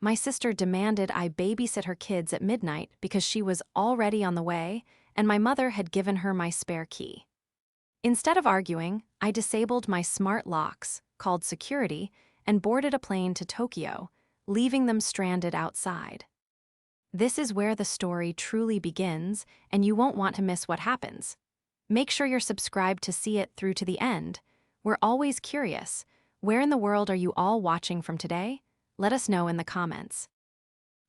My sister demanded I babysit her kids at midnight because she was already on the way and my mother had given her my spare key. Instead of arguing, I disabled my smart locks, called security, and boarded a plane to Tokyo, leaving them stranded outside. This is where the story truly begins, and you won't want to miss what happens. Make sure you're subscribed to see it through to the end. We're always curious. Where in the world are you all watching from today? Let us know in the comments.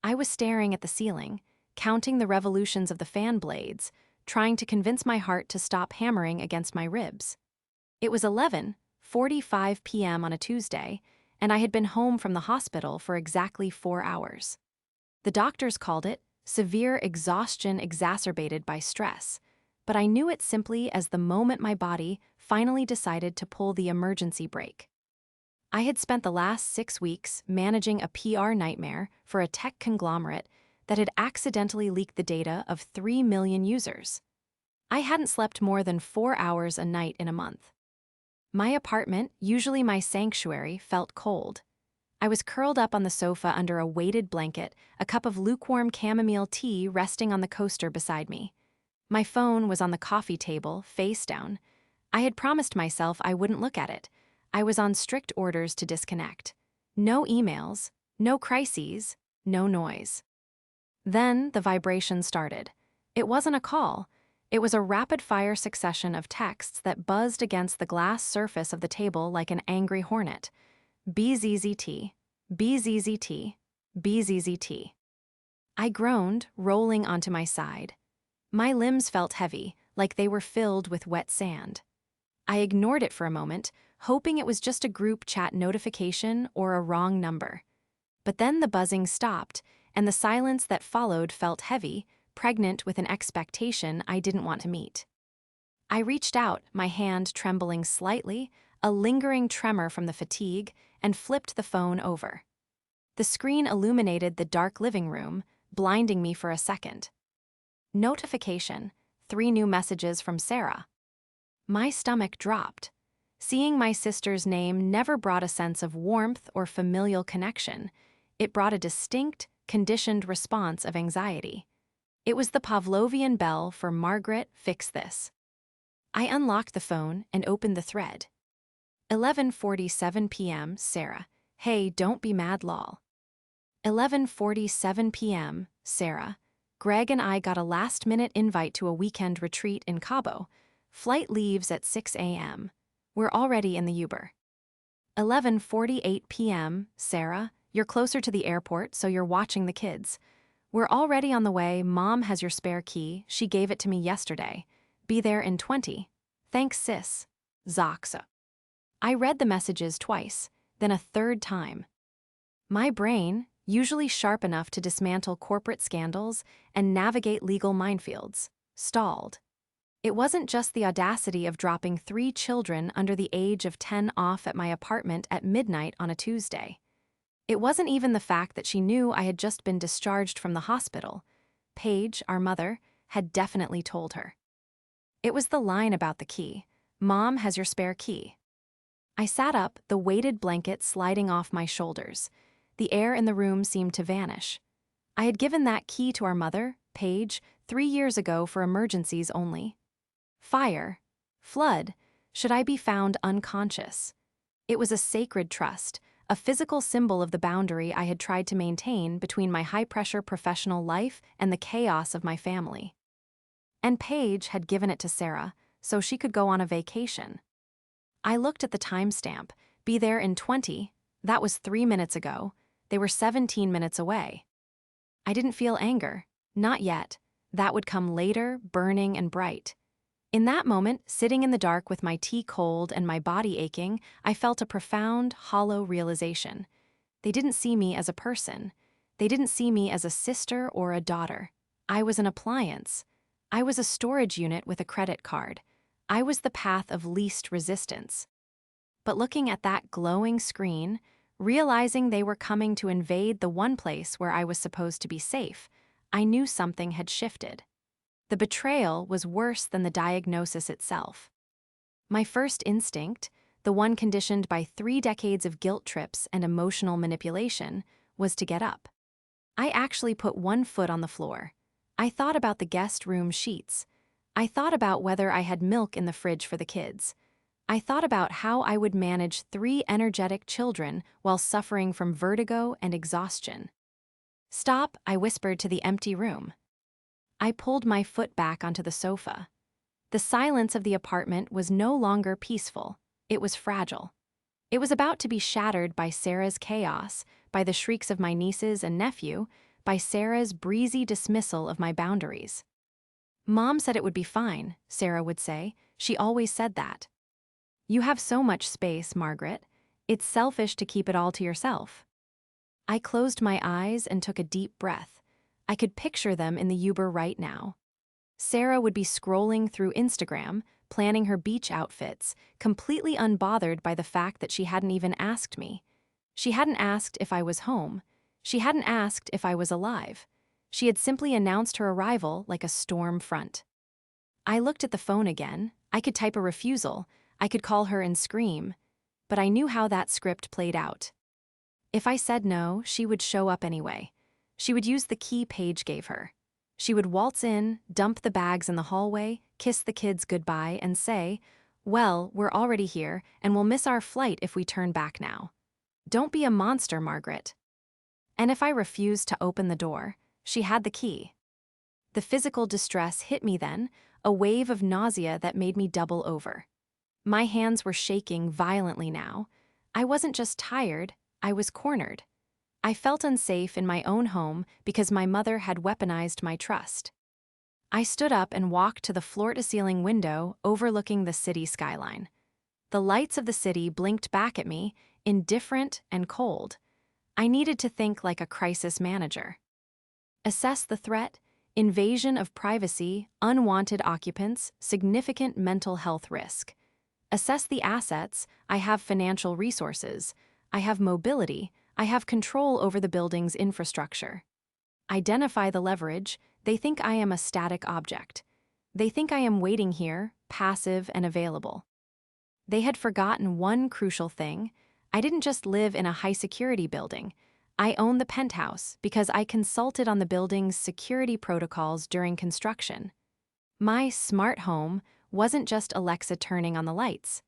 I was staring at the ceiling, counting the revolutions of the fan blades, trying to convince my heart to stop hammering against my ribs. It was 11:45 p.m. on a Tuesday, and I had been home from the hospital for exactly 4 hours. The doctors called it severe exhaustion exacerbated by stress, but I knew it simply as the moment my body finally decided to pull the emergency brake. I had spent the last 6 weeks managing a PR nightmare for a tech conglomerate that had accidentally leaked the data of 3 million users. I hadn't slept more than 4 hours a night in a month. My apartment, usually my sanctuary, felt cold. I was curled up on the sofa under a weighted blanket, a cup of lukewarm chamomile tea resting on the coaster beside me. My phone was on the coffee table, face down. I had promised myself I wouldn't look at it. I was on strict orders to disconnect. No emails, no crises, no noise. Then the vibration started. It wasn't a call. It was a rapid-fire succession of texts that buzzed against the glass surface of the table like an angry hornet. BZZT, BZZT, BZZT. I groaned, rolling onto my side. My limbs felt heavy, like they were filled with wet sand. I ignored it for a moment, hoping it was just a group chat notification or a wrong number. But then the buzzing stopped, and the silence that followed felt heavy, pregnant with an expectation I didn't want to meet. I reached out, my hand trembling slightly, a lingering tremor from the fatigue, and flipped the phone over. The screen illuminated the dark living room, blinding me for a second. Notification: 3 new messages from Sarah. My stomach dropped. Seeing my sister's name never brought a sense of warmth or familial connection. It brought a distinct, conditioned response of anxiety. It was the Pavlovian bell for Margaret, fix this. I unlocked the phone and opened the thread. 11:47 p.m. Sarah. Hey, don't be mad lol. 11:47 p.m. Sarah. Greg and I got a last-minute invite to a weekend retreat in Cabo. Flight leaves at 6 a.m. We're already in the Uber. 11:48 p.m. Sarah. You're closer to the airport, so you're watching the kids. We're already on the way. Mom has your spare key. She gave it to me yesterday. Be there in 20. Thanks, sis. Zoxa. I read the messages twice, then a third time. My brain, usually sharp enough to dismantle corporate scandals and navigate legal minefields, stalled. It wasn't just the audacity of dropping 3 children under the age of 10 off at my apartment at midnight on a Tuesday. It wasn't even the fact that she knew I had just been discharged from the hospital. Paige, our mother, had definitely told her. It was the line about the key. Mom has your spare key. I sat up, the weighted blanket sliding off my shoulders. The air in the room seemed to vanish. I had given that key to our mother, Paige, 3 years ago for emergencies only. Fire, flood, should I be found unconscious? It was a sacred trust, a physical symbol of the boundary I had tried to maintain between my high-pressure professional life and the chaos of my family. And Paige had given it to Sarah, so she could go on a vacation. I looked at the timestamp, be there in 20, that was 3 minutes ago. They were 17 minutes away. I didn't feel anger, not yet. That would come later, burning and bright. In that moment, sitting in the dark with my tea cold and my body aching, I felt a profound, hollow realization. They didn't see me as a person. They didn't see me as a sister or a daughter. I was an appliance. I was a storage unit with a credit card. I was the path of least resistance. But looking at that glowing screen, realizing they were coming to invade the one place where I was supposed to be safe, I knew something had shifted. The betrayal was worse than the diagnosis itself. My first instinct, the one conditioned by 3 decades of guilt trips and emotional manipulation, was to get up. I actually put one foot on the floor. I thought about the guest room sheets. I thought about whether I had milk in the fridge for the kids. I thought about how I would manage 3 energetic children while suffering from vertigo and exhaustion. "Stop," I whispered to the empty room. I pulled my foot back onto the sofa. The silence of the apartment was no longer peaceful. It was fragile. It was about to be shattered by Sarah's chaos, by the shrieks of my nieces and nephew, by Sarah's breezy dismissal of my boundaries. "Mom said it would be fine," Sarah would say. She always said that. "You have so much space, Margaret. It's selfish to keep it all to yourself." I closed my eyes and took a deep breath. I could picture them in the Uber right now. Sarah would be scrolling through Instagram, planning her beach outfits, completely unbothered by the fact that she hadn't even asked me. She hadn't asked if I was home. She hadn't asked if I was alive. She had simply announced her arrival like a storm front. I looked at the phone again. I could type a refusal. I could call her and scream. But I knew how that script played out. If I said no, she would show up anyway. She would use the key Paige gave her. She would waltz in, dump the bags in the hallway, kiss the kids goodbye, and say, "Well, we're already here, and we'll miss our flight if we turn back now. Don't be a monster, Margaret." And if I refused to open the door, she had the key. The physical distress hit me then, a wave of nausea that made me double over. My hands were shaking violently now. I wasn't just tired, I was cornered. I felt unsafe in my own home because my mother had weaponized my trust. I stood up and walked to the floor-to-ceiling window overlooking the city skyline. The lights of the city blinked back at me, indifferent and cold. I needed to think like a crisis manager. Assess the threat: invasion of privacy, unwanted occupants, significant mental health risk. Assess the assets: I have financial resources, I have mobility, I have control over the building's infrastructure. Identify the leverage: they think I am a static object. They think I am waiting here, passive and available. They had forgotten one crucial thing: I didn't just live in a high-security building. I own the penthouse because I consulted on the building's security protocols during construction. My smart home wasn't just Alexa turning on the lights.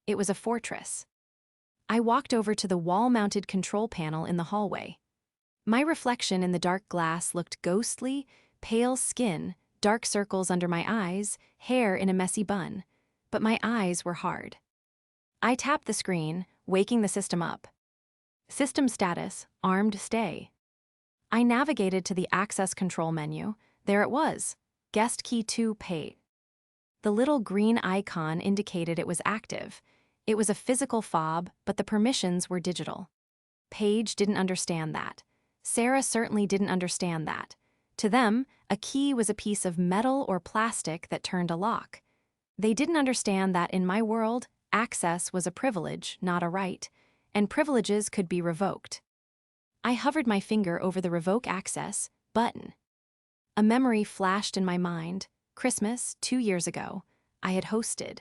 It was a fortress. I walked over to the wall-mounted control panel in the hallway. My reflection in the dark glass looked ghostly: pale skin, dark circles under my eyes, hair in a messy bun. But my eyes were hard. I tapped the screen, waking the system up. System status: armed stay. I navigated to the access control menu. There it was: guest key 2 pay. The little green icon indicated it was active. It was a physical fob, but the permissions were digital. Paige didn't understand that. Sarah certainly didn't understand that. To them, a key was a piece of metal or plastic that turned a lock. They didn't understand that in my world, access was a privilege, not a right, and privileges could be revoked. I hovered my finger over the Revoke Access button. A memory flashed in my mind. Christmas, 2 years ago, I had hosted.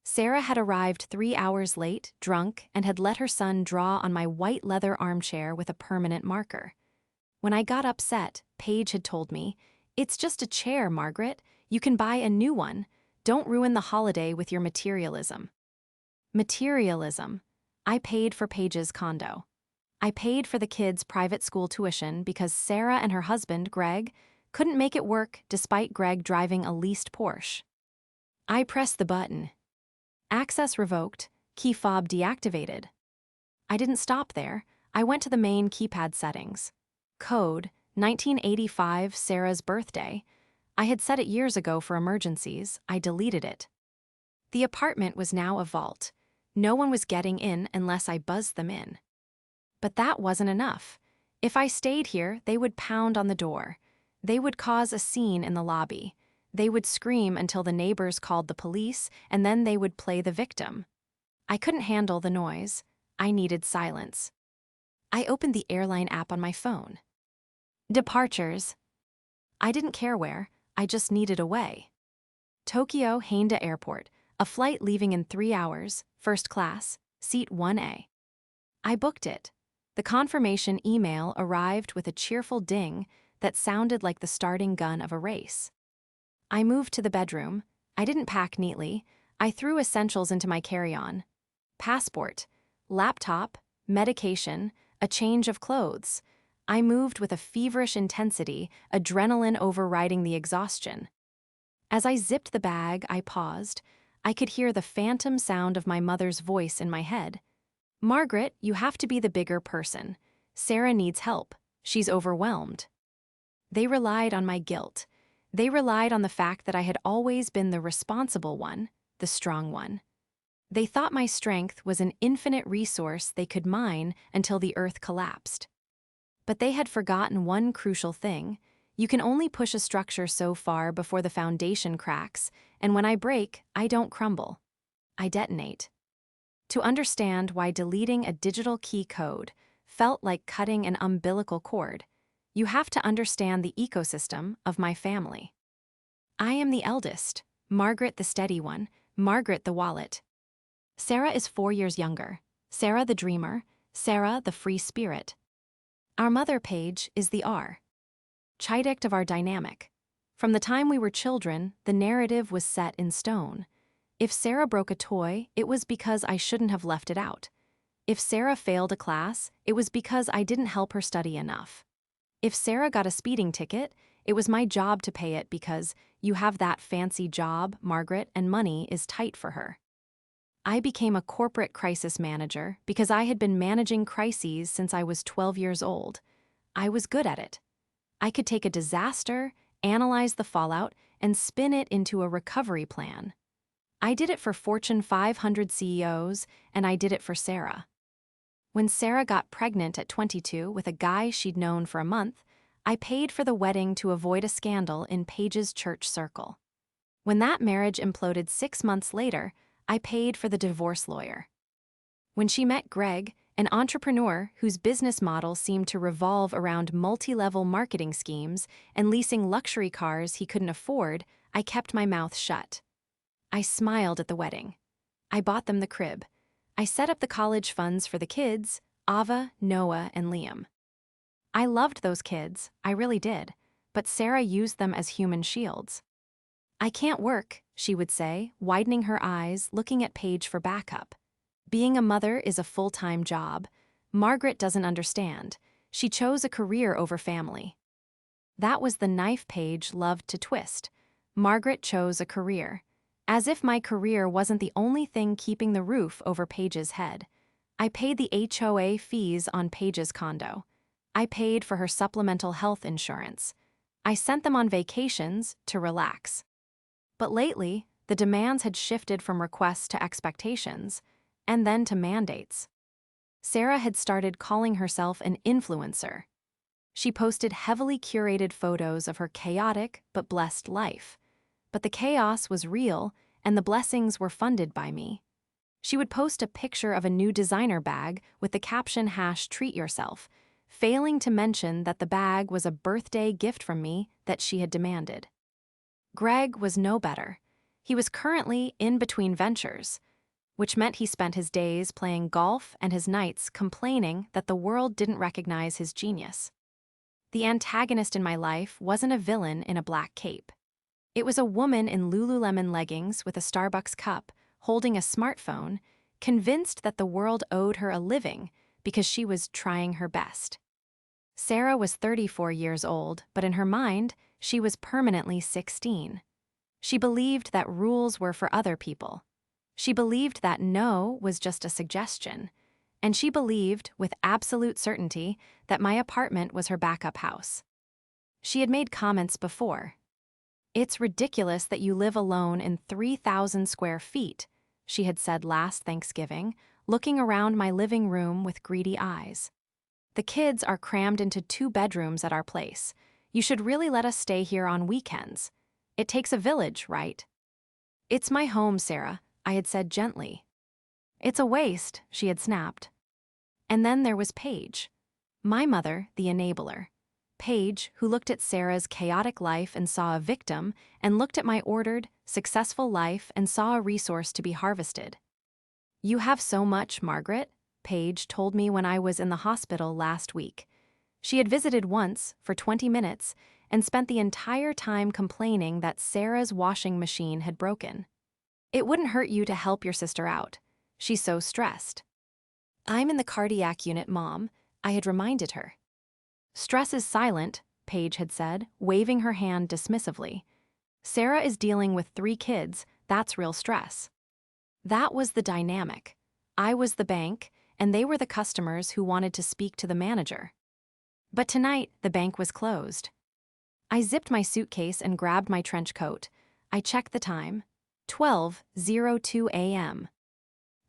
Sarah had arrived 3 hours late, drunk, and had let her son draw on my white leather armchair with a permanent marker. When I got upset, Paige had told me, "It's just a chair, Margaret. You can buy a new one. Don't ruin the holiday with your materialism." Materialism. I paid for Paige's condo. I paid for the kids' private school tuition because Sarah and her husband, Greg, couldn't make it work despite Greg driving a leased Porsche. I pressed the button. Access revoked, key fob deactivated. I didn't stop there. I went to the main keypad settings. Code: 1985, Sarah's birthday. I had set it years ago for emergencies. I deleted it. The apartment was now a vault. No one was getting in unless I buzzed them in. But that wasn't enough. If I stayed here, they would pound on the door. They would cause a scene in the lobby. They would scream until the neighbors called the police, and then they would play the victim. I couldn't handle the noise. I needed silence. I opened the airline app on my phone. Departures. I didn't care where, I just needed a way. Tokyo Haneda Airport, a flight leaving in 3 hours, first class, seat 1A. I booked it. The confirmation email arrived with a cheerful ding that sounded like the starting gun of a race. I moved to the bedroom. I didn't pack neatly. I threw essentials into my carry-on. Passport, laptop, medication, a change of clothes. I moved with a feverish intensity, adrenaline overriding the exhaustion. As I zipped the bag, I paused. I could hear the phantom sound of my mother's voice in my head. "Margaret, you have to be the bigger person. Sarah needs help. She's overwhelmed." They relied on my guilt. They relied on the fact that I had always been the responsible one, the strong one. They thought my strength was an infinite resource they could mine until the earth collapsed. But they had forgotten one crucial thing. You can only push a structure so far before the foundation cracks, and when I break, I don't crumble. I detonate. To understand why deleting a digital key code felt like cutting an umbilical cord, you have to understand the ecosystem of my family. I am the eldest, Margaret the steady one, Margaret the wallet. Sarah is 4 years younger, Sarah the dreamer, Sarah the free spirit. Our mother Paige is the R. Chidict of our dynamic. From the time we were children, the narrative was set in stone. If Sarah broke a toy, it was because I shouldn't have left it out. If Sarah failed a class, it was because I didn't help her study enough. If Sarah got a speeding ticket, it was my job to pay it because you have that fancy job, Margaret, and money is tight for her. I became a corporate crisis manager because I had been managing crises since I was 12 years old. I was good at it. I could take a disaster, analyze the fallout, and spin it into a recovery plan. I did it for Fortune 500 CEOs, and I did it for Sarah. When Sarah got pregnant at 22 with a guy she'd known for a month, I paid for the wedding to avoid a scandal in Paige's church circle. When that marriage imploded 6 months later, I paid for the divorce lawyer. When she met Greg, an entrepreneur whose business model seemed to revolve around multi-level marketing schemes and leasing luxury cars he couldn't afford, I kept my mouth shut. I smiled at the wedding. I bought them the crib. I set up the college funds for the kids, Ava, Noah, and Liam. I loved those kids, I really did, but Sarah used them as human shields. "I can't work," she would say, widening her eyes, looking at Paige for backup. "Being a mother is a full-time job. Margaret doesn't understand. She chose a career over family." That was the knife Paige loved to twist. Margaret chose a career. As if my career wasn't the only thing keeping the roof over Paige's head. I paid the HOA fees on Paige's condo. I paid for her supplemental health insurance. I sent them on vacations to relax. But lately, the demands had shifted from requests to expectations, and then to mandates. Sarah had started calling herself an influencer. She posted heavily curated photos of her chaotic but blessed life. But the chaos was real, and the blessings were funded by me. She would post a picture of a new designer bag with the caption #treat yourself, failing to mention that the bag was a birthday gift from me that she had demanded. Greg was no better. He was currently in between ventures, which meant he spent his days playing golf and his nights complaining that the world didn't recognize his genius. The antagonist in my life wasn't a villain in a black cape. It was a woman in Lululemon leggings with a Starbucks cup, holding a smartphone, convinced that the world owed her a living because she was trying her best. Sarah was 34 years old, but in her mind, she was permanently 16. She believed that rules were for other people. She believed that no was just a suggestion. And she believed, with absolute certainty, that my apartment was her backup house. She had made comments before. "It's ridiculous that you live alone in 3,000 square feet," she had said last Thanksgiving, looking around my living room with greedy eyes. "The kids are crammed into 2 bedrooms at our place. You should really let us stay here on weekends. It takes a village, right?" "It's my home, Sarah," I had said gently. "It's a waste," she had snapped. And then there was Paige. My mother, the enabler. Paige, who looked at Sarah's chaotic life and saw a victim, and looked at my ordered, successful life and saw a resource to be harvested. "You have so much, Margaret," Paige told me when I was in the hospital last week. She had visited once, for 20 minutes, and spent the entire time complaining that Sarah's washing machine had broken. It wouldn't hurt you to help your sister out. She's so stressed. I'm in the cardiac unit, Mom, I had reminded her. Stress is silent, Paige had said, waving her hand dismissively. Sarah is dealing with 3 kids, that's real stress. That was the dynamic. I was the bank, and they were the customers who wanted to speak to the manager. But tonight, the bank was closed. I zipped my suitcase and grabbed my trench coat. I checked the time. 12:02 a.m.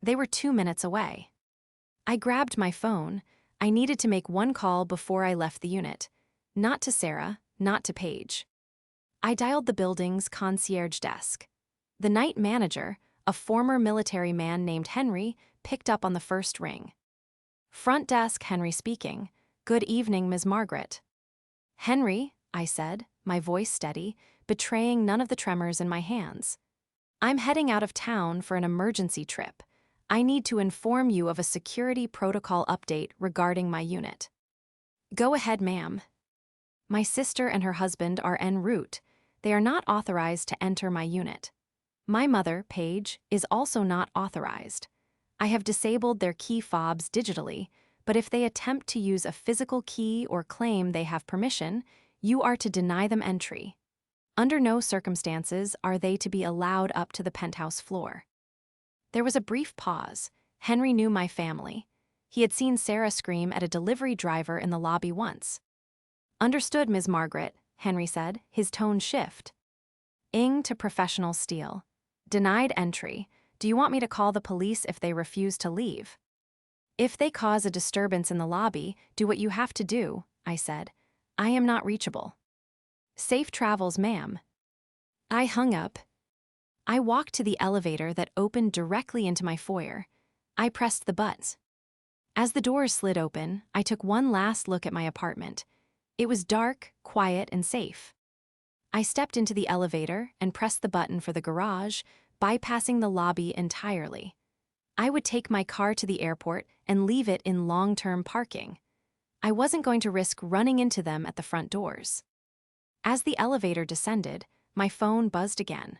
They were 2 minutes away. I grabbed my phone. I needed to make one call before I left the unit. Not to Sarah, not to Paige. I dialed the building's concierge desk. The night manager, a former military man named Henry, picked up on the first ring. Front desk, Henry speaking. Good evening, Ms. Margaret. Henry, I said, my voice steady, betraying none of the tremors in my hands. I'm heading out of town for an emergency trip. I need to inform you of a security protocol update regarding my unit. Go ahead, ma'am. My sister and her husband are en route. They are not authorized to enter my unit. My mother, Paige, is also not authorized. I have disabled their key fobs digitally, but if they attempt to use a physical key or claim they have permission, you are to deny them entry. Under no circumstances are they to be allowed up to the penthouse floor. There was a brief pause. Henry knew my family. He had seen Sarah scream at a delivery driver in the lobby once. Understood, Ms. Margaret, Henry said, his tone shift. Ing to professional steel. Denied entry. Do you want me to call the police if they refuse to leave? If they cause a disturbance in the lobby, do what you have to do, I said. I am not reachable. Safe travels, ma'am. I hung up. I walked to the elevator that opened directly into my foyer. I pressed the buttons. As the doors slid open, I took one last look at my apartment. It was dark, quiet, and safe. I stepped into the elevator and pressed the button for the garage, bypassing the lobby entirely. I would take my car to the airport and leave it in long-term parking. I wasn't going to risk running into them at the front doors. As the elevator descended, my phone buzzed again.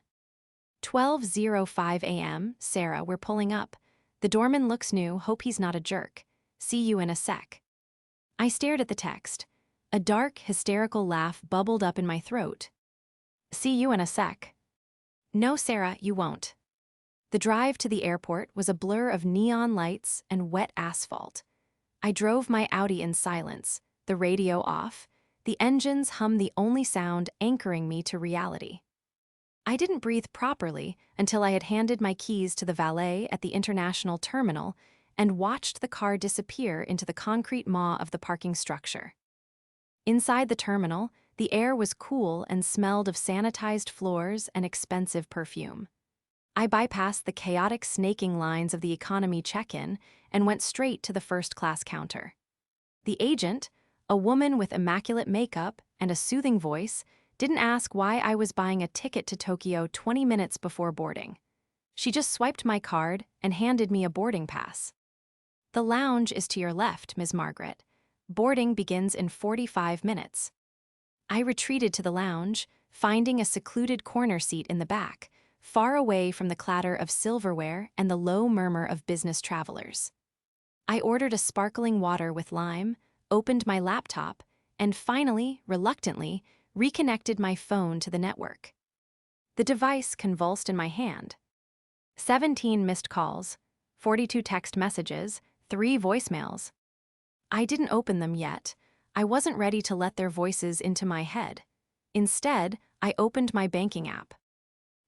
12:05 a.m., Sarah, we're pulling up. The doorman looks new, hope he's not a jerk. See you in a sec. I stared at the text. A dark, hysterical laugh bubbled up in my throat. See you in a sec. No, Sarah, you won't. The drive to the airport was a blur of neon lights and wet asphalt. I drove my Audi in silence, the radio off. The engines hummed the only sound anchoring me to reality. I didn't breathe properly until I had handed my keys to the valet at the international terminal and watched the car disappear into the concrete maw of the parking structure. Inside the terminal, the air was cool and smelled of sanitized floors and expensive perfume. I bypassed the chaotic snaking lines of the economy check-in and went straight to the first-class counter. The agent, a woman with immaculate makeup and a soothing voice, didn't ask why I was buying a ticket to Tokyo 20 minutes before boarding. She just swiped my card and handed me a boarding pass. The lounge is to your left, Ms. Margaret. Boarding begins in 45 minutes. I retreated to the lounge, finding a secluded corner seat in the back, far away from the clatter of silverware and the low murmur of business travelers. I ordered a sparkling water with lime, opened my laptop, and finally, reluctantly, reconnected my phone to the network. The device convulsed in my hand. 17 missed calls, 42 text messages, 3 voicemails. I didn't open them yet. I wasn't ready to let their voices into my head. Instead, I opened my banking app.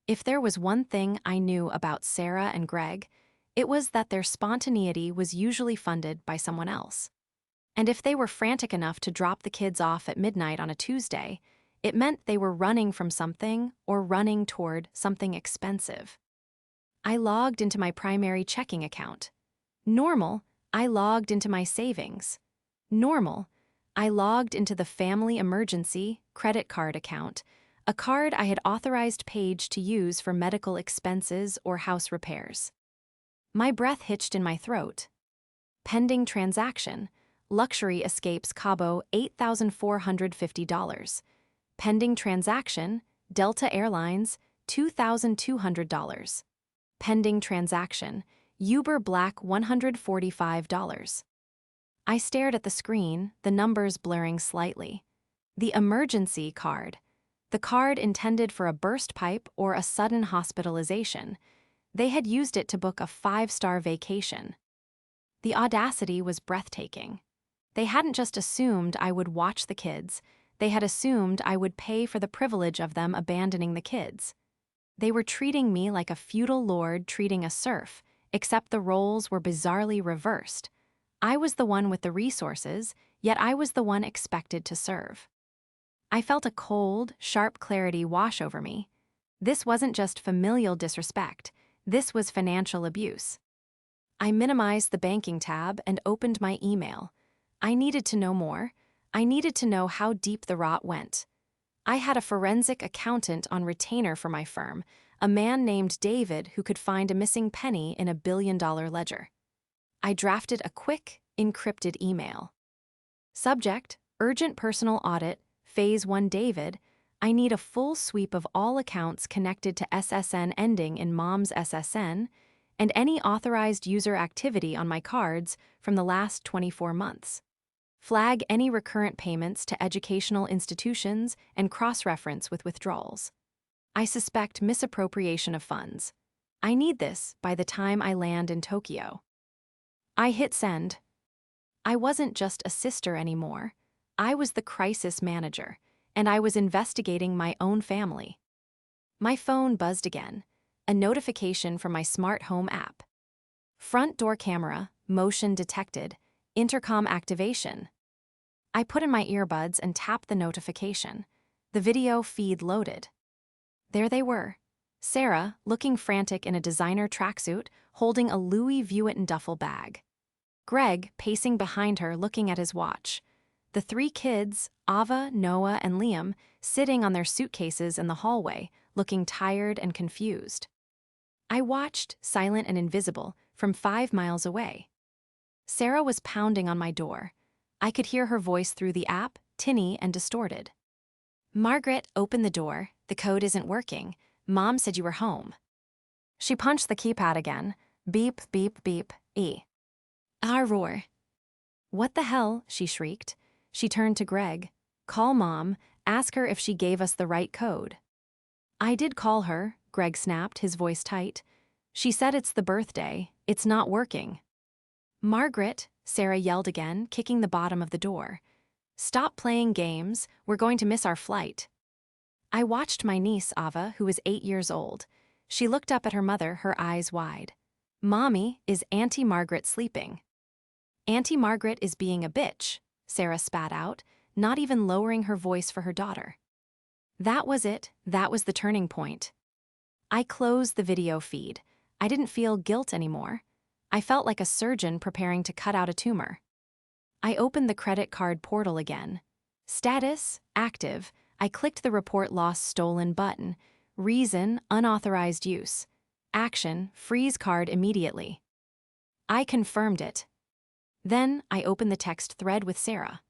If there was one thing I knew about Sarah and Greg, it was that their spontaneity was usually funded by someone else. And if they were frantic enough to drop the kids off at midnight on a Tuesday, it meant they were running from something or running toward something expensive. I logged into my primary checking account. Normal, I logged into my savings. Normal, I logged into the family emergency credit card account, a card I had authorized Paige to use for medical expenses or house repairs. My breath hitched in my throat. Pending transaction. Luxury escapes Cabo $8,450. Pending transaction. Delta Airlines $2,200. Pending transaction. Uber Black $145. I stared at the screen, the numbers blurring slightly. The emergency card. The card intended for a burst pipe or a sudden hospitalization. They had used it to book a 5-star vacation. The audacity was breathtaking. They hadn't just assumed I would watch the kids, they had assumed I would pay for the privilege of them abandoning the kids. They were treating me like a feudal lord treating a serf, except the roles were bizarrely reversed. I was the one with the resources, yet I was the one expected to serve. I felt a cold, sharp clarity wash over me. This wasn't just familial disrespect, this was financial abuse. I minimized the banking tab and opened my email. I needed to know more. I needed to know how deep the rot went. I had a forensic accountant on retainer for my firm, a man named David who could find a missing penny in a billion-dollar ledger. I drafted a quick, encrypted email. Subject: Urgent Personal Audit, Phase 1 David. I need a full sweep of all accounts connected to SSN ending in Mom's SSN and any authorized user activity on my cards from the last 24 months. Flag any recurrent payments to educational institutions and cross-reference with withdrawals. I suspect misappropriation of funds. I need this by the time I land in Tokyo. I hit send. I wasn't just a sister anymore. I was the crisis manager, and I was investigating my own family. My phone buzzed again, a notification from my smart home app. Front door camera, motion detected, intercom activation. I put in my earbuds and tapped the notification. The video feed loaded. There they were. Sarah, looking frantic in a designer tracksuit, holding a Louis Vuitton duffel bag. Greg, pacing behind her, looking at his watch. The 3 kids, Ava, Noah, and Liam, sitting on their suitcases in the hallway, looking tired and confused. I watched, silent and invisible, from 5 miles away. Sarah was pounding on my door. I could hear her voice through the app, tinny and distorted. Margaret, open the door. The code isn't working. Mom said you were home. She punched the keypad again. Beep, beep, beep, E. Ah, roar. What the hell? She shrieked. She turned to Greg. Call Mom. Ask her if she gave us the right code. I did call her, Greg snapped, his voice tight. She said it's the birthday. It's not working. Margaret, Sarah yelled again, kicking the bottom of the door. Stop playing games. We're going to miss our flight. I watched my niece, Ava, who was 8 years old. She looked up at her mother, her eyes wide. Mommy, is Auntie Margaret sleeping? Auntie Margaret is being a bitch, Sarah spat out, not even lowering her voice for her daughter. That was it. That was the turning point. I closed the video feed. I didn't feel guilt anymore. I felt like a surgeon preparing to cut out a tumor. I opened the credit card portal again. Status, active. I clicked the report lost stolen button. Reason, unauthorized use. Action, freeze card immediately. I confirmed it. Then I opened the text thread with Sarah.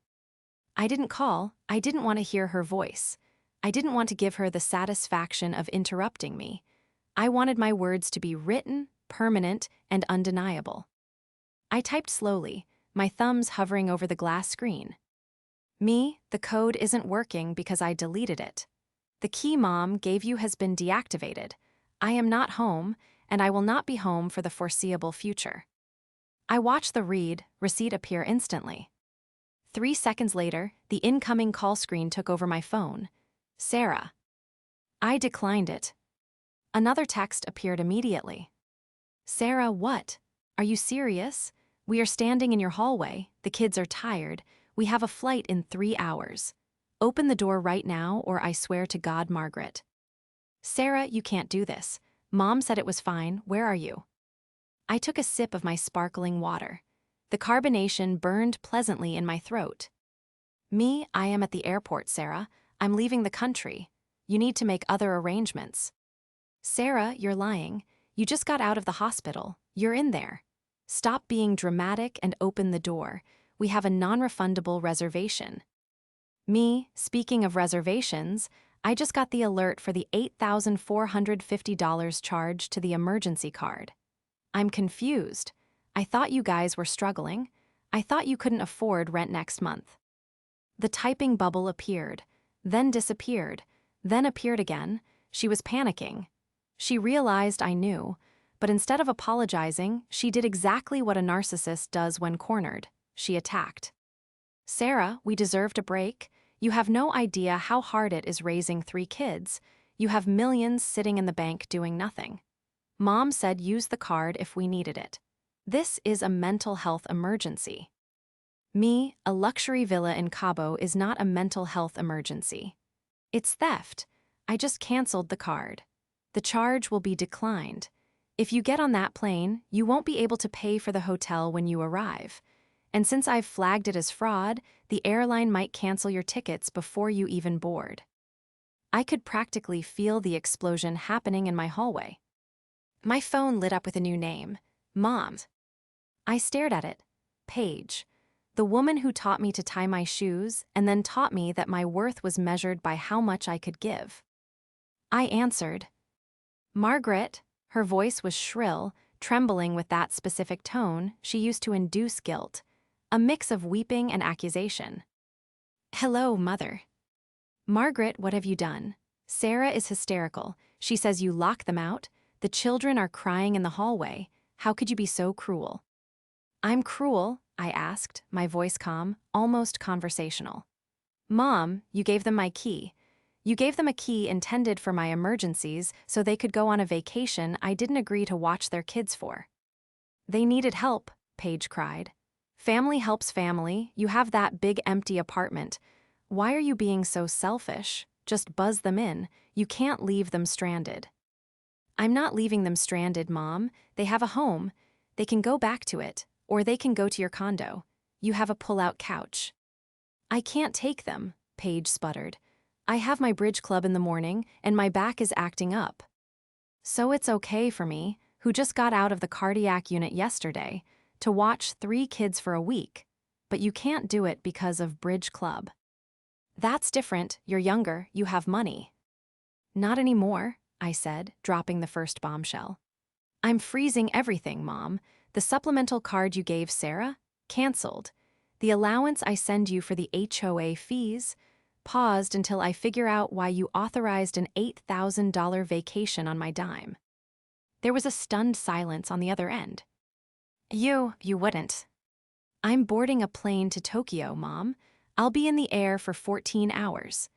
I didn't call. I didn't want to hear her voice. I didn't want to give her the satisfaction of interrupting me. I wanted my words to be written, permanent, and undeniable. I typed slowly, my thumbs hovering over the glass screen. Me, the code isn't working because I deleted it. The key Mom gave you has been deactivated. I am not home, and I will not be home for the foreseeable future. I watched the receipt appear instantly. 3 seconds later, the incoming call screen took over my phone. Sarah. I declined it. Another text appeared immediately. Sarah, what? Are you serious? We are standing in your hallway. The kids are tired. We have a flight in 3 hours. Open the door right now, or I swear to God, Margaret. Sarah, you can't do this. Mom said it was fine. Where are you? I took a sip of my sparkling water. The carbonation burned pleasantly in my throat. Me, I am at the airport, Sarah. I'm leaving the country. You need to make other arrangements. Sarah, you're lying. You just got out of the hospital. You're in there. Stop being dramatic and open the door. We have a non-refundable reservation. Me, speaking of reservations, I just got the alert for the $8,450 charge to the emergency card. I'm confused. I thought you guys were struggling. I thought you couldn't afford rent next month. The typing bubble appeared, then disappeared, then appeared again. She was panicking. She realized I knew, but instead of apologizing, she did exactly what a narcissist does when cornered. She attacked. Sarah, we deserved a break. You have no idea how hard it is raising 3 kids. You have millions sitting in the bank doing nothing. Mom said use the card if we needed it. This is a mental health emergency. Me, a luxury villa in Cabo is not a mental health emergency. It's theft. I just canceled the card. The charge will be declined. If you get on that plane, you won't be able to pay for the hotel when you arrive. And since I've flagged it as fraud, the airline might cancel your tickets before you even board. I could practically feel the explosion happening in my hallway. My phone lit up with a new name, Mom. I stared at it. Paige, the woman who taught me to tie my shoes and then taught me that my worth was measured by how much I could give. I answered. Margaret. Her voice was shrill, trembling with that specific tone she used to induce guilt, a mix of weeping and accusation. Hello, Mother. Margaret, what have you done? Sarah is hysterical. She says you lock them out. The children are crying in the hallway. How could you be so cruel? I'm cruel, I asked, my voice calm, almost conversational. Mom, you gave them my key. You gave them a key intended for my emergencies so they could go on a vacation I didn't agree to watch their kids for. They needed help, Paige cried. Family helps family. You have that big empty apartment. Why are you being so selfish? Just buzz them in. You can't leave them stranded. I'm not leaving them stranded, Mom. They have a home. They can go back to it, or they can go to your condo. You have a pull-out couch. I can't take them, Paige sputtered. I have my bridge club in the morning, and my back is acting up. So it's okay for me, who just got out of the cardiac unit yesterday, to watch 3 kids for a week, but you can't do it because of bridge club. That's different. You're younger. You have money. Not anymore, I said, dropping the first bombshell. I'm freezing everything, Mom. The supplemental card you gave Sarah? Canceled. The allowance I send you for the HOA fees? Paused until I figure out why you authorized an $8,000 vacation on my dime. There was a stunned silence on the other end. You wouldn't. I'm boarding a plane to Tokyo, Mom. I'll be in the air for 14 hours.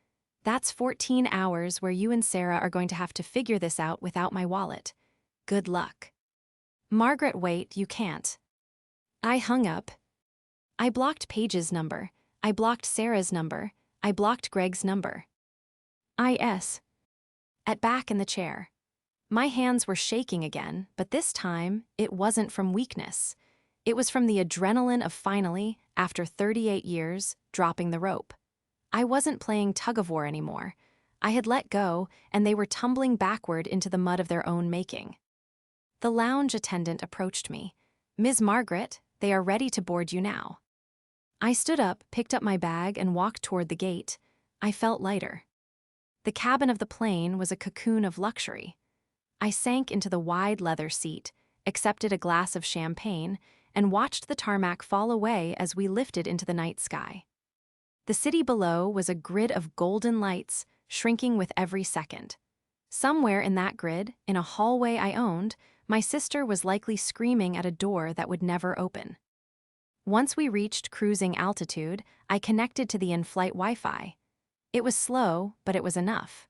That's 14 hours where you and Sarah are going to have to figure this out without my wallet. Good luck. Margaret, wait, you can't. I hung up. I blocked Paige's number. I blocked Sarah's number. I blocked Greg's number. At back in the chair. My hands were shaking again, but this time, it wasn't from weakness. It was from the adrenaline of finally, after 38 years, dropping the rope. I wasn't playing tug-of-war anymore. I had let go, and they were tumbling backward into the mud of their own making. The lounge attendant approached me. Ms. Margaret, they are ready to board you now. I stood up, picked up my bag, and walked toward the gate. I felt lighter. The cabin of the plane was a cocoon of luxury. I sank into the wide leather seat, accepted a glass of champagne, and watched the tarmac fall away as we lifted into the night sky. The city below was a grid of golden lights, shrinking with every second. Somewhere in that grid, in a hallway I owned, my sister was likely screaming at a door that would never open. Once we reached cruising altitude, I connected to the in-flight Wi-Fi. It was slow, but it was enough.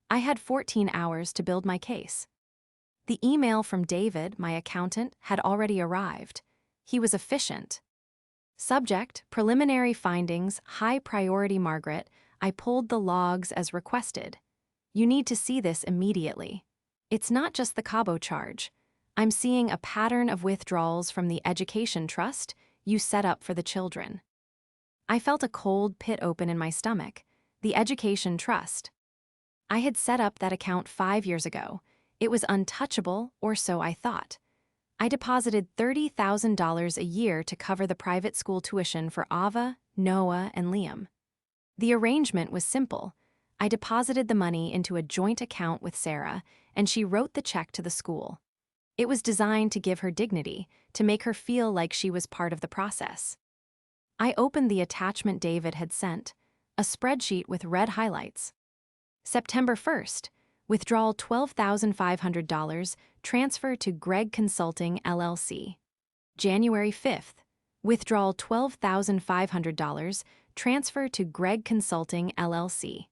I had 14 hours to build my case. The email from David, my accountant, had already arrived. He was efficient. Subject, preliminary findings, high priority Margaret. I pulled the logs as requested. You need to see this immediately. It's not just the Cabo charge. I'm seeing a pattern of withdrawals from the education trust you set up for the children. I felt a cold pit open in my stomach. The education trust. I had set up that account 5 years ago. It was untouchable, or so I thought. I deposited $30,000 a year to cover the private school tuition for Ava, Noah, and Liam. The arrangement was simple. I deposited the money into a joint account with Sarah, and she wrote the check to the school. It was designed to give her dignity, to make her feel like she was part of the process. I opened the attachment David had sent, a spreadsheet with red highlights. September 1st, withdrawal $12,500, transfer to Greg Consulting LLC. January 5th, withdrawal $12,500, transfer to Greg Consulting LLC.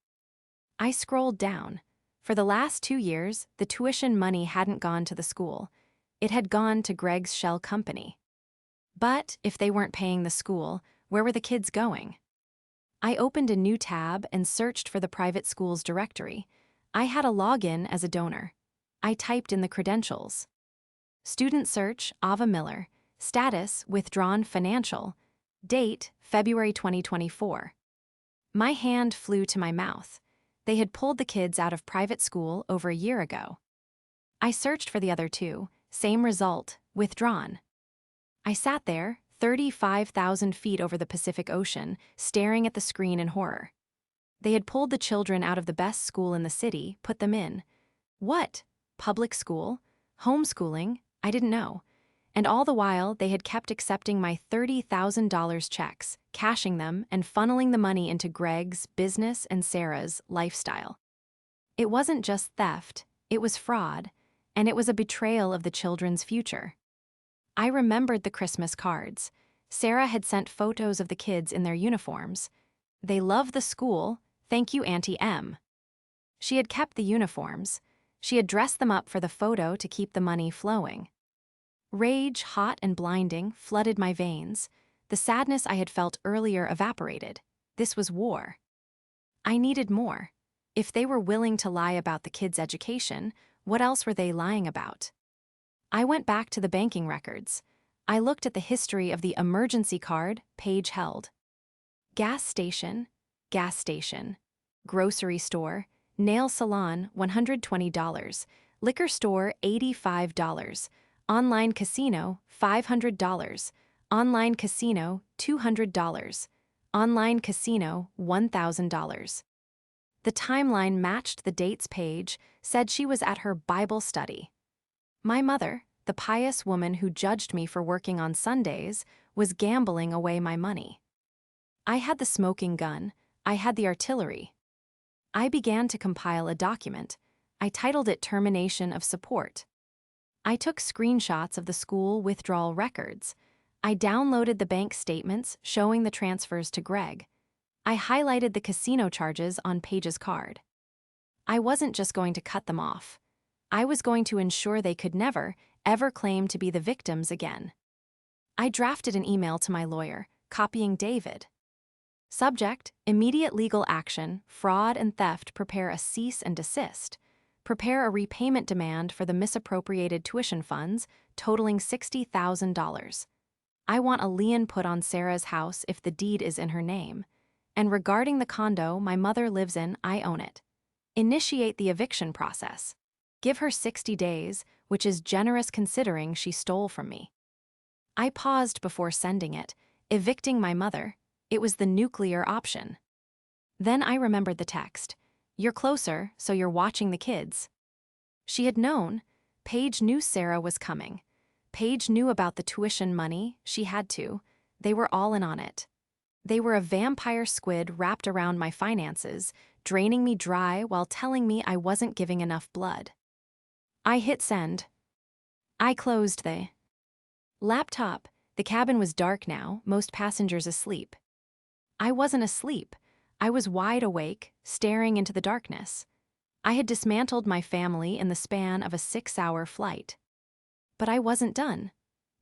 I scrolled down. For the last 2 years, the tuition money hadn't gone to the school. It had gone to Greg's shell company. But if they weren't paying the school, where were the kids going? I opened a new tab and searched for the private school's directory. I had a login as a donor. I typed in the credentials. Student search, Ava Miller. Status, withdrawn financial. Date, February 2024. My hand flew to my mouth. They had pulled the kids out of private school over a year ago. I searched for the other two, same result, withdrawn. I sat there, 35,000 feet over the Pacific Ocean, staring at the screen in horror. They had pulled the children out of the best school in the city, put them in. What? Public school? Homeschooling? I didn't know. And all the while, they had kept accepting my $30,000 checks, cashing them, and funneling the money into Greg's, business, and Sarah's lifestyle. It wasn't just theft, it was fraud, and it was a betrayal of the children's future. I remembered the Christmas cards. Sarah had sent photos of the kids in their uniforms. They love the school, thank you, Auntie M. She had kept the uniforms. She had dressed them up for the photo to keep the money flowing. Rage, hot and blinding, flooded my veins. The sadness I had felt earlier evaporated. This was war. I needed more. If they were willing to lie about the kids' education, what else were they lying about? I went back to the banking records. I looked at the history of the emergency card Paige held. Gas station, grocery store, nail salon $120, liquor store $85, online casino $500, online casino $200, online casino $1,000. The timeline matched the dates Paige said she was at her Bible study. My mother, the pious woman who judged me for working on Sundays, was gambling away my money. I had the smoking gun, I had the artillery. I began to compile a document. I titled it Termination of Support. I took screenshots of the school withdrawal records. I downloaded the bank statements showing the transfers to Greg. I highlighted the casino charges on Paige's card. I wasn't just going to cut them off. I was going to ensure they could never, ever claim to be the victims again. I drafted an email to my lawyer, copying David. Subject, immediate legal action, fraud and theft. Prepare a cease and desist. Prepare a repayment demand for the misappropriated tuition funds, totaling $60,000. I want a lien put on Sarah's house if the deed is in her name. And regarding the condo my mother lives in, I own it. Initiate the eviction process. Give her 60 days, which is generous considering she stole from me. I paused before sending it. Evicting my mother, it was the nuclear option. Then I remembered the text. You're closer, so you're watching the kids. She had known. Paige knew Sarah was coming. Paige knew about the tuition money, she had to. They were all in on it. They were a vampire squid wrapped around my finances, draining me dry while telling me I wasn't giving enough blood. I hit send. I closed the laptop. The cabin was dark now, most passengers asleep. I wasn't asleep. I was wide awake, staring into the darkness. I had dismantled my family in the span of a 6-hour flight. But I wasn't done.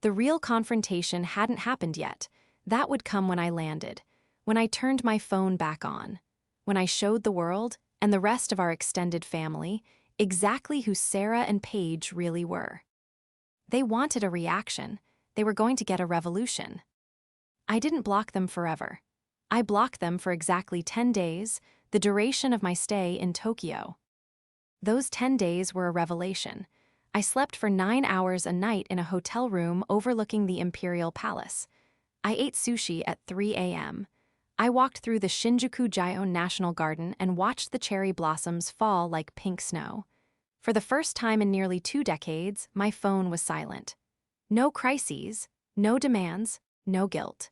The real confrontation hadn't happened yet. That would come when I landed, when I turned my phone back on, when I showed the world, and the rest of our extended family, exactly who Sarah and Paige really were. They wanted a reaction. They were going to get a revolution. I didn't block them forever. I blocked them for exactly 10 days, the duration of my stay in Tokyo. Those 10 days were a revelation. I slept for 9 hours a night in a hotel room overlooking the Imperial Palace. I ate sushi at 3 a.m. I walked through the Shinjuku-Jion National Garden and watched the cherry blossoms fall like pink snow. For the first time in nearly 2 decades, my phone was silent. No crises, no demands, no guilt.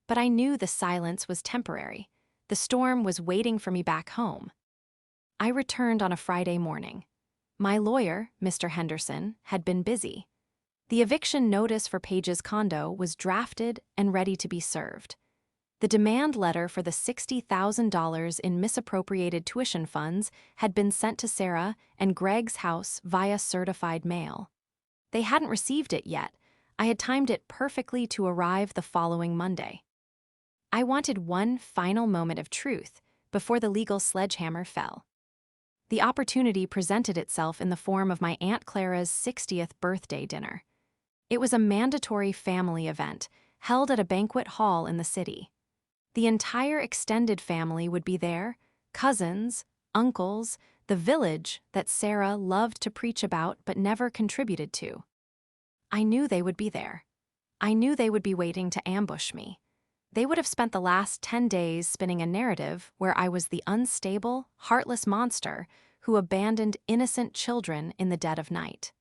But I knew the silence was temporary. The storm was waiting for me back home. I returned on a Friday morning. My lawyer, Mr. Henderson, had been busy. The eviction notice for Paige's condo was drafted and ready to be served. The demand letter for the $60,000 in misappropriated tuition funds had been sent to Sarah and Greg's house via certified mail. They hadn't received it yet. I had timed it perfectly to arrive the following Monday. I wanted one final moment of truth before the legal sledgehammer fell. The opportunity presented itself in the form of my Aunt Clara's 60th birthday dinner. It was a mandatory family event held at a banquet hall in the city. The entire extended family would be there, cousins, uncles, the village that Sarah loved to preach about but never contributed to. I knew they would be there. I knew they would be waiting to ambush me. They would have spent the last 10 days spinning a narrative where I was the unstable, heartless monster who abandoned innocent children in the dead of night.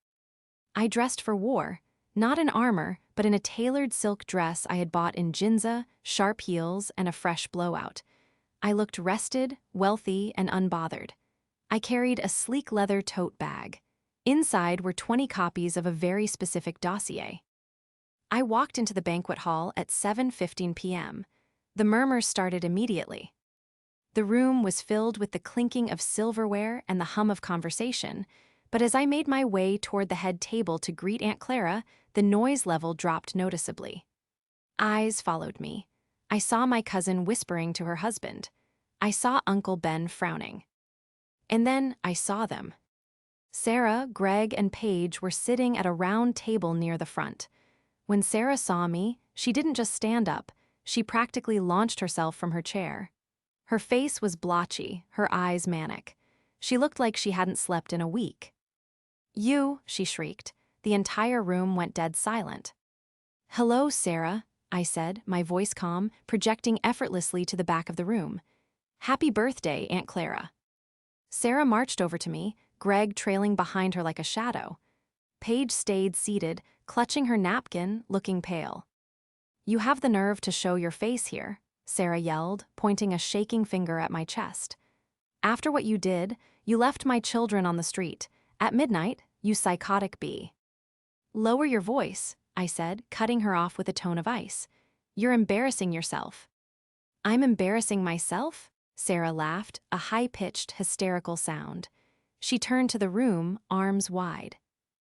I dressed for war, not in armor, but in a tailored silk dress I had bought in Ginza, sharp heels, and a fresh blowout. I looked rested, wealthy, and unbothered. I carried a sleek leather tote bag. Inside were 20 copies of a very specific dossier. I walked into the banquet hall at 7:15 p.m. The murmurs started immediately. The room was filled with the clinking of silverware and the hum of conversation, but as I made my way toward the head table to greet Aunt Clara, the noise level dropped noticeably. Eyes followed me. I saw my cousin whispering to her husband. I saw Uncle Ben frowning. And then I saw them. Sarah, Greg, and Paige were sitting at a round table near the front. When Sarah saw me, she didn't just stand up, she practically launched herself from her chair. Her face was blotchy, her eyes manic. She looked like she hadn't slept in a week. "You," she shrieked. The entire room went dead silent. "Hello, Sarah," I said, my voice calm, projecting effortlessly to the back of the room. "Happy birthday, Aunt Clara." Sarah marched over to me, Greg trailing behind her like a shadow. Paige stayed seated, clutching her napkin, looking pale. "You have the nerve to show your face here," Sarah yelled, pointing a shaking finger at my chest. "After what you did, you left my children on the street. At midnight, you psychotic bee." "Lower your voice," I said, cutting her off with a tone of ice. "You're embarrassing yourself." "I'm embarrassing myself?" Sarah laughed, a high-pitched, hysterical sound. She turned to the room, arms wide.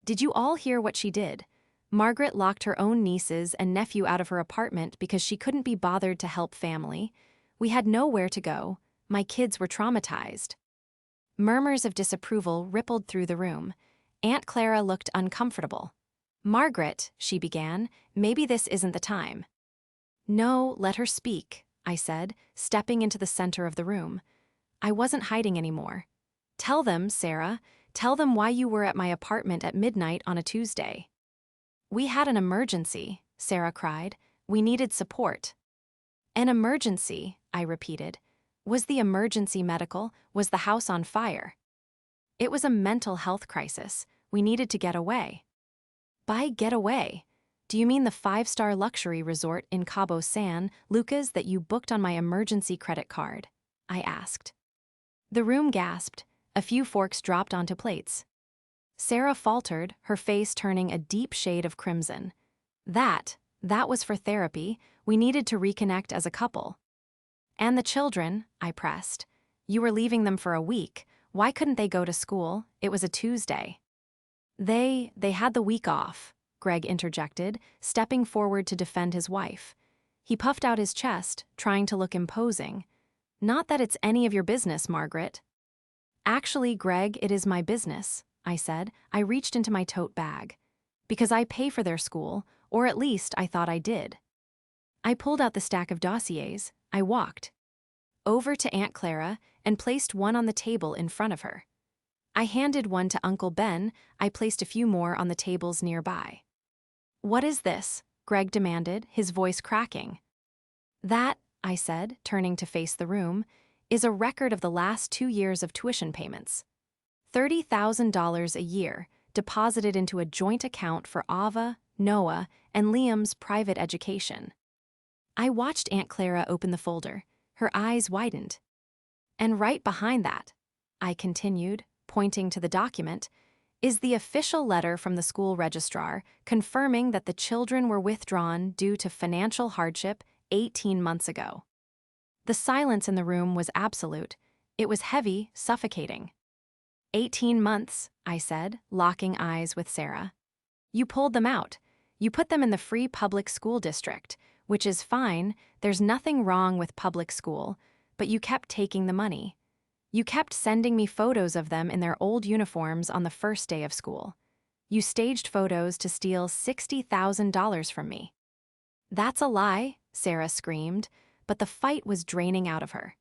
"Did you all hear what she did? Margaret locked her own nieces and nephew out of her apartment because she couldn't be bothered to help family. We had nowhere to go. My kids were traumatized." Murmurs of disapproval rippled through the room. Aunt Clara looked uncomfortable. "Margaret," she began, "maybe this isn't the time." "No, let her speak," I said, stepping into the center of the room. I wasn't hiding anymore. "Tell them, Sarah. Tell them why you were at my apartment at midnight on a Tuesday." "We had an emergency," Sarah cried. "We needed support." "An emergency," I repeated. Was the emergency medical? Was the house on fire? It was a mental health crisis. We needed to get away. "By get away, do you mean the 5-star luxury resort in Cabo San Lucas that you booked on my emergency credit card?" I asked. The room gasped. A few forks dropped onto plates. Sarah faltered, her face turning a deep shade of crimson. That was for therapy. We needed to reconnect as a couple." "And the children," I pressed. "You were leaving them for a week. Why couldn't they go to school? It was a Tuesday." They had the week off," Greg interjected, stepping forward to defend his wife. He puffed out his chest, trying to look imposing. "Not that it's any of your business, Margaret." "Actually, Greg, it is my business," I said. I reached into my tote bag. "Because I pay for their school, or at least I thought I did." I pulled out the stack of dossiers. I walked over to Aunt Clara and placed one on the table in front of her. I handed one to Uncle Ben. I placed a few more on the tables nearby. "What is this?" Greg demanded, his voice cracking. "That," I said, turning to face the room, "is a record of the last 2 years of tuition payments. $30,000 a year, deposited into a joint account for Ava, Noah, and Liam's private education." I watched Aunt Clara open the folder. Her eyes widened. "And right behind that," I continued, pointing to the document, "is the official letter from the school registrar confirming that the children were withdrawn due to financial hardship 18 months ago." The silence in the room was absolute. It was heavy, suffocating. 18 months, I said, locking eyes with Sarah. "You pulled them out. You put them in the free public school district, which is fine, there's nothing wrong with public school, but you kept taking the money. You kept sending me photos of them in their old uniforms on the first day of school. You staged photos to steal $60,000 from me." "That's a lie," Sarah screamed, but the fight was draining out of her.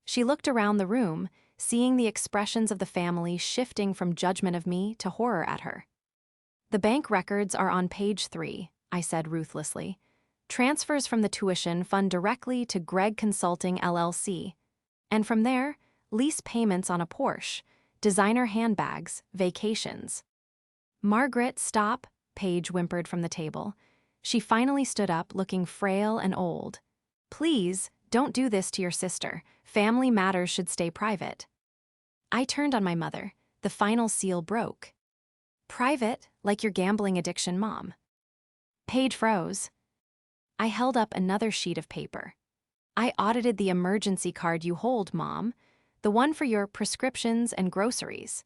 She looked around the room, seeing the expressions of the family shifting from judgment of me to horror at her. "The bank records are on page 3, I said ruthlessly. "Transfers from the tuition fund directly to Greg Consulting LLC. And from there, lease payments on a Porsche, designer handbags, vacations." "Margaret, stop," Paige whimpered from the table. She finally stood up, looking frail and old. "Please, don't do this to your sister. Family matters should stay private." I turned on my mother. The final seal broke. "Private, like your gambling addiction mom." Paige froze. I held up another sheet of paper. "I audited the emergency card you hold, Mom. The one for your prescriptions and groceries.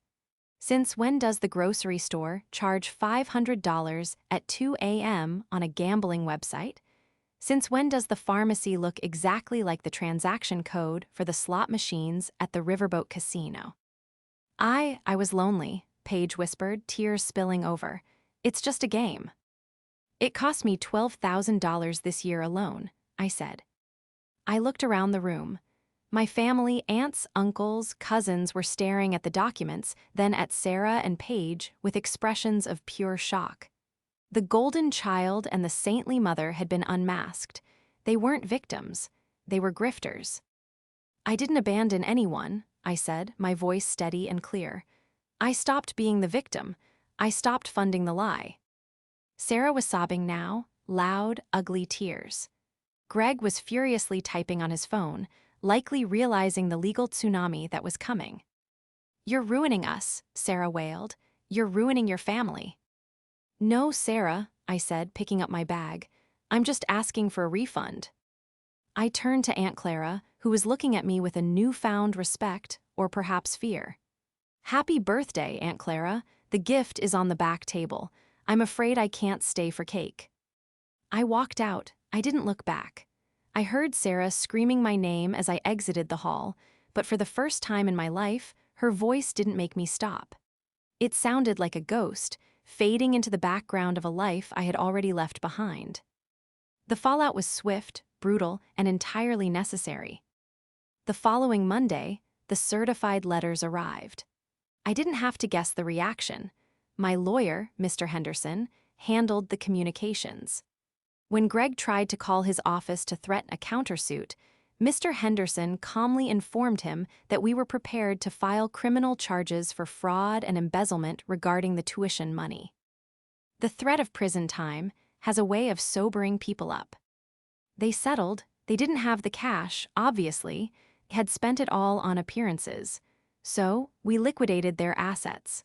Since when does the grocery store charge $500 at 2 a.m. on a gambling website? Since when does the pharmacy look exactly like the transaction code for the slot machines at the Riverboat Casino?" I was lonely," Paige whispered, tears spilling over. "It's just a game." "It cost me $12,000 this year alone," I said. I looked around the room. My family, aunts, uncles, cousins were staring at the documents, then at Sarah and Paige with expressions of pure shock. The golden child and the saintly mother had been unmasked. They weren't victims. They were grifters. "I didn't abandon anyone," I said, my voice steady and clear. "I stopped being the victim. I stopped funding the lie." Sarah was sobbing now, loud, ugly tears. Greg was furiously typing on his phone, likely realizing the legal tsunami that was coming. "You're ruining us," Sarah wailed. "You're ruining your family." "No, Sarah," I said, picking up my bag. "I'm just asking for a refund." I turned to Aunt Clara, who was looking at me with a newfound respect, or perhaps fear. "Happy birthday, Aunt Clara. The gift is on the back table. I'm afraid I can't stay for cake." I walked out. I didn't look back. I heard Sarah screaming my name as I exited the hall, but for the first time in my life, her voice didn't make me stop. It sounded like a ghost, fading into the background of a life I had already left behind. The fallout was swift, brutal, and entirely necessary. The following Monday, the certified letters arrived. I didn't have to guess the reaction. My lawyer, Mr. Henderson, handled the communications. When Greg tried to call his office to threaten a countersuit, Mr. Henderson calmly informed him that we were prepared to file criminal charges for fraud and embezzlement regarding the tuition money. The threat of prison time has a way of sobering people up. They settled. They didn't have the cash, obviously, had spent it all on appearances. So, we liquidated their assets.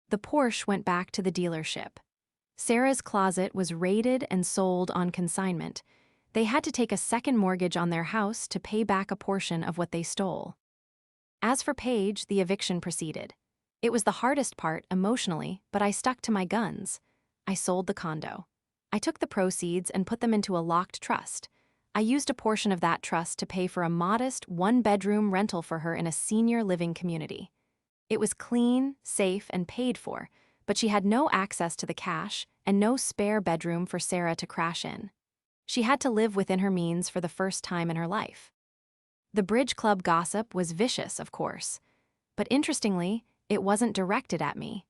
The Porsche went back to the dealership. Sarah's closet was raided and sold on consignment. They had to take a second mortgage on their house to pay back a portion of what they stole. As for Paige, the eviction proceeded. It was the hardest part emotionally, but I stuck to my guns. I sold the condo. I took the proceeds and put them into a locked trust. I used a portion of that trust to pay for a modest one-bedroom rental for her in a senior living community. It was clean, safe, and paid for, but she had no access to the cash and no spare bedroom for Sarah to crash in. She had to live within her means for the first time in her life. The Bridge Club gossip was vicious, of course, but interestingly, it wasn't directed at me.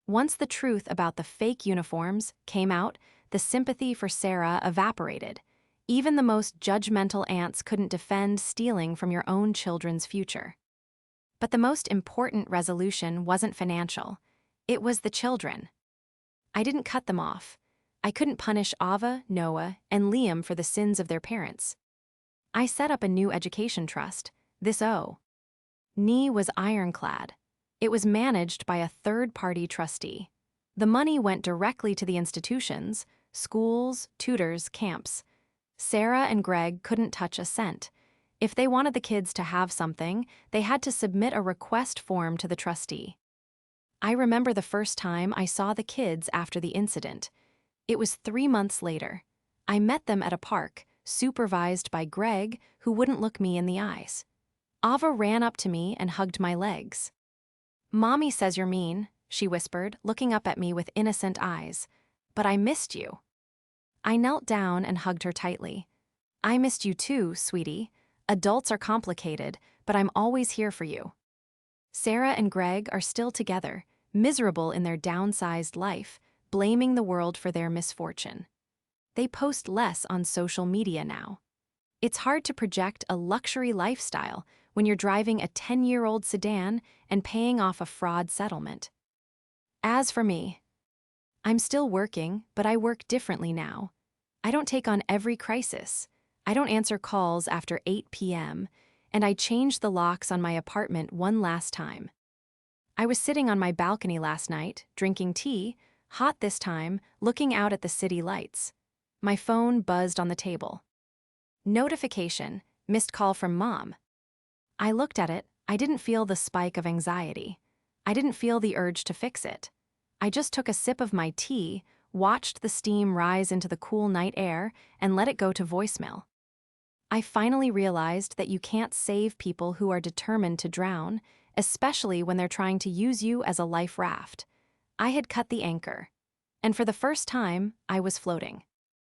Once the truth about the fake uniforms came out, the sympathy for Sarah evaporated. Even the most judgmental aunts couldn't defend stealing from your own children's future. But the most important resolution wasn't financial. It was the children. I didn't cut them off. I couldn't punish Ava, Noah, and Liam for the sins of their parents. I set up a new education trust, this NE was ironclad. It was managed by a third-party trustee. The money went directly to the institutions, schools, tutors, camps. Sarah and Greg couldn't touch a cent. If they wanted the kids to have something, they had to submit a request form to the trustee. I remember the first time I saw the kids after the incident. It was 3 months later. I met them at a park, supervised by Greg, who wouldn't look me in the eyes. Ava ran up to me and hugged my legs. "Mommy says you're mean," she whispered, looking up at me with innocent eyes. "But I missed you." I knelt down and hugged her tightly. "I missed you too, sweetie. Adults are complicated, but I'm always here for you." Sarah and Greg are still together, miserable in their downsized life, blaming the world for their misfortune. They post less on social media now. It's hard to project a luxury lifestyle when you're driving a 10-year-old sedan and paying off a fraud settlement. As for me, I'm still working, but I work differently now. I don't take on every crisis. I don't answer calls after 8 p.m., and I changed the locks on my apartment one last time. I was sitting on my balcony last night, drinking tea, hot this time, looking out at the city lights. My phone buzzed on the table. Notification, missed call from Mom. I looked at it. I didn't feel the spike of anxiety. I didn't feel the urge to fix it. I just took a sip of my tea, watched the steam rise into the cool night air, and let it go to voicemail. I finally realized that you can't save people who are determined to drown, especially when they're trying to use you as a life raft. I had cut the anchor. And for the first time, I was floating.